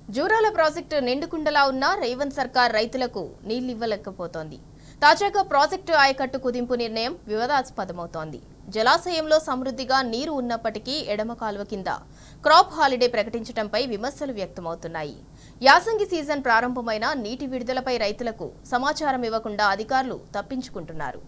Jurala project నిండుకుండలా ఉన్న రేవంత్ సర్కార్ రైతులకు నీళ్లివ్వలేకపోతోంది. తాజాగా ప్రాజెక్టు ఆయకట్టు కుదింపు నిర్ణయం వివాదాస్పదమవుతోంది. జలాశయంలో సమృద్ధిగా నీరు ఉన్నప్పటికీ ఎడమ కాలువ కింద క్రాప్ హాలిడే ప్రకటించడంపై విమర్శలు వ్యక్తమవుతున్నాయి. యాసంగి సీజన్ ప్రారంభమైన నీటి విడుదలపై రైతులకు సమాచారం ఇవ్వకుండా అధికారులు తప్పించుకుంటున్నారు.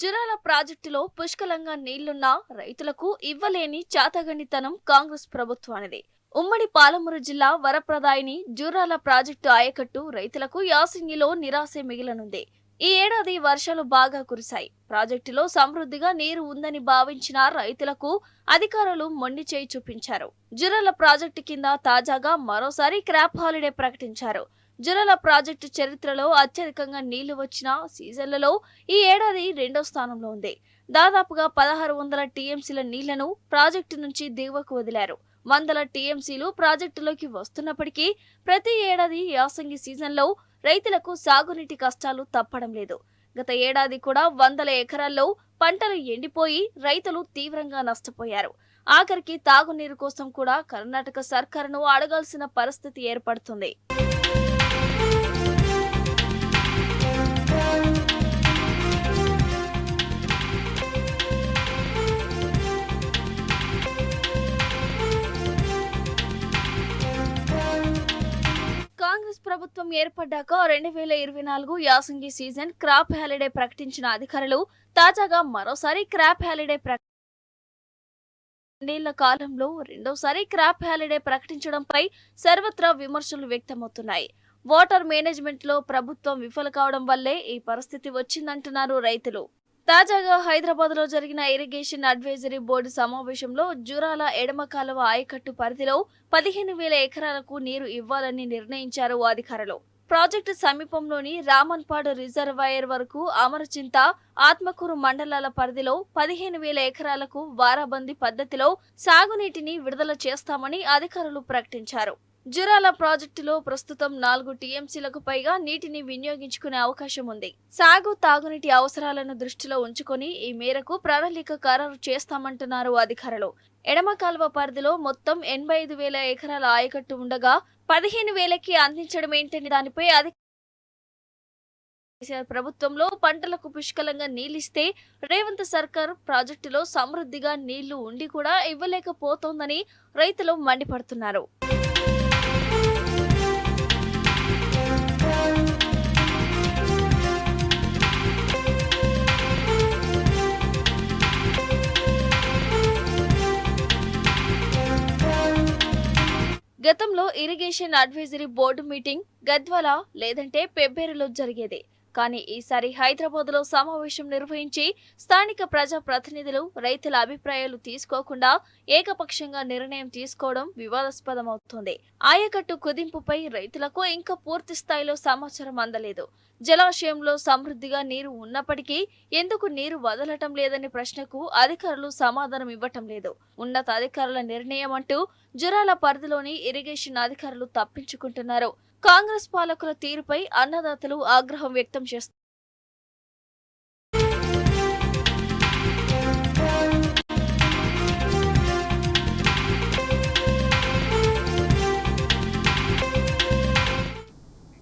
జూరాల ప్రాజెక్టులో పుష్కలంగా నీళ్లున్నా రైతులకు ఇవ్వలేని చాతగండితనం కాంగ్రెస్ ప్రభుత్వానిది. ఉమ్మడి పాలమూరు జిల్లా వరప్రదాయిని జూరాల ప్రాజెక్టు ఆయకట్టు రైతులకు యాసంగిలో నిరాశే మిగిలనుంది. ఈ ఏడాది వర్షాలు బాగా కురిశాయి. ప్రాజెక్టులో సమృద్ధిగా నీరు ఉందని భావించిన రైతులకు అధికారులు మొండి చేయి చూపించారు. జూరాల ప్రాజెక్టు కింద తాజాగా మరోసారి క్రాప్ హాలిడే ప్రకటించారు. జూరాల ప్రాజెక్టు చరిత్రలో అత్యధికంగా నీళ్లు వచ్చిన సీజన్లలో ఈ ఏడాది రెండో స్థానంలో ఉంది. దాదాపుగా 1600 టీఎంసీల నీళ్లను ప్రాజెక్టు నుంచి దిగువకు వదిలారు. వందల టీఎంసీలు ప్రాజెక్టులోకి వస్తున్నప్పటికీ ప్రతి ఏడాది యాసంగి సీజన్లో రైతులకు సాగునీటి కష్టాలు తప్పడం లేదు. గత ఏడాది కూడా వందల ఎకరాల్లో పంటలు ఎండిపోయి రైతులు తీవ్రంగా నష్టపోయారు. ఆఖరికి తాగునీరు కోసం కూడా కర్ణాటక సర్కారును అడగాల్సిన పరిస్థితి ఏర్పడుతుంది. కాంగ్రెస్ ప్రభుత్వం ఏర్పడ్డాక 2024 యాసంగి సీజన్ క్రాప్ హాలిడే ప్రకటించిన అధికారులు తాజాగా మరోసారి క్రాప్ హాలిడే రెండేళ్ల కాలంలో రెండోసారి క్రాప్ హాలిడే ప్రకటించడంపై సర్వత్రా విమర్శలు వ్యక్తమవుతున్నాయి. వాటర్ మేనేజ్మెంట్ లో ప్రభుత్వం విఫల కావడం వల్లే ఈ పరిస్థితి వచ్చిందంటున్నారు రైతులు. తాజాగా హైదరాబాద్ లో జరిగిన ఇరిగేషన్ అడ్వైజరీ బోర్డు సమావేశంలో జూరాల ఎడమ కాలువ ఆయకట్టు పరిధిలో 15,000 ఎకరాలకు నీరు ఇవ్వాలని నిర్ణయించారు అధికారులు. ప్రాజెక్టు సమీపంలోని రామన్పాడు రిజర్వాయర్ వరకు అమరచింత, ఆత్మకూరు మండలాల పరిధిలో 15,000 ఎకరాలకు వారాబందీ పద్ధతిలో సాగునీటిని విడుదల చేస్తామని అధికారులు ప్రకటించారు. జూరాల ప్రాజెక్టులో ప్రస్తుతం 4 టీఎంసీలకు పైగా నీటిని వినియోగించుకునే అవకాశం ఉంది. సాగు, తాగునీటి అవసరాలను దృష్టిలో ఉంచుకొని ఈ మేరకు ప్రణాళిక ఖరారు చేస్తామంటున్నారు అధికారులు. ఎడమ కాలువ పరిధిలో మొత్తం 85,000 ఎకరాల ఆయకట్టు ఉండగా 15,000కి అందించడం ఏంటని దానిపై ప్రభుత్వంలో పంటలకు పుష్కలంగా నీళ్లిస్తే రేవంత్ సర్కార్ ప్రాజెక్టులో సమృద్ధిగా నీళ్లు ఉండి కూడా ఇవ్వలేకపోతోందని రైతులు మండిపడుతున్నారు. గతంలో irrigation advisory board meeting Gadwal లేదంటే పెబ్బేరులో జరిగేది. కానీ ఈసారి హైదరాబాద్ లో సమావేశం నిర్వహించి స్థానిక ప్రజా ప్రతినిధులు రైతుల అభిప్రాయాలు తీసుకోకుండా ఏకపక్షంగా నిర్ణయం తీసుకోవడం వివాదాస్పదమవుతోంది. ఆయకట్టు కుదింపుపై రైతులకు ఇంకా పూర్తి స్థాయిలో సమాచారం అందలేదు. జలాశయంలో సమృద్ధిగా నీరు ఉన్నప్పటికీ ఎందుకు నీరు వదలటం లేదనే ప్రశ్నకు అధికారులు సమాధానం ఇవ్వటం లేదు. ఉన్నతాధికారుల నిర్ణయం అంటూ జూరాల పరిధిలోని ఇరిగేషన్ అధికారులు తప్పించుకుంటున్నారు. కాంగ్రెస్ పాలకుల తీరుపై అన్నదాతలు ఆగ్రహం వ్యక్తం చేస్తున్నారు.